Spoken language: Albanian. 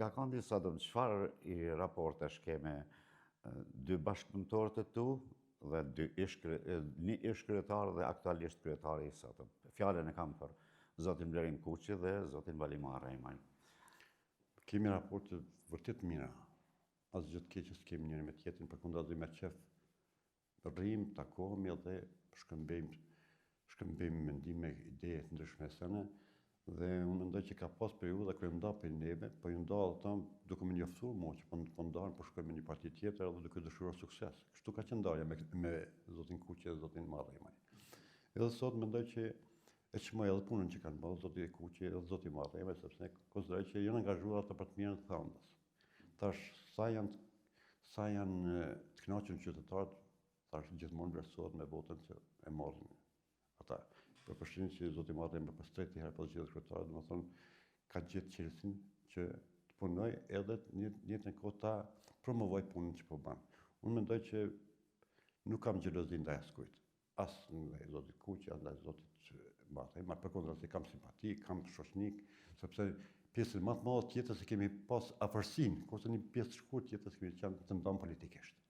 Nga kandi Sadëm, çfarë i raportesh ke me dy bashkëpunëtorët e tu dhe një ish kryetar dhe aktualisht kryetari i Sadëm? Fjalën e kam për zotin Blerim Kuçi dhe zotin Valimar Rejmaj. Kemi raporte vërtet mira. Asgjë të keqe s'kemi njëri me tjetrin, përkundazi me qef rrim, takohemi dhe shkëmbejmë mendime, ide të ndryshme sene, dhe unë mendoj që ka pas periudha kërë nda për neve, po ju nda dhe tam duke me njoftuar mua që po ndarën, po shkojmë një parti tjetër edhe duke dëshiruar sukses. Kështu ka qenë ndarja me zotin Kuqi dhe zotin Marrëmaj. Edhe sot mendoj që e çmoj edhe punën që kanë bërë zoti Kuqi edhe zoti Marrëmaj, sepse konsideroj që janë angazhuar ata për të mirën e Thandës. Tash sa janë të kënaqur qytetarët, tash gjithmonë vlerësohet me votën që e marrin ata. Për përshtypjen që zoti Marrëmaj për tretë herë po zgjedhet kryetar, domethënë ka gjetë qelësin që të punoj edhe në njëjtën kohë ta promovoj punën që po bën. Unë mendoj që nuk kam xhelozi ndaj askujt. As ndaj zotit Kuqi, as ndaj zotit Marrëmaj, përkundrazi kam simpati, kam shoqënik, sepse pjesën më të madhe tjetër se kemi pas afërsinë, kurse një pjesë të shkurtë tjetër kemi qenë të ndan politikisht.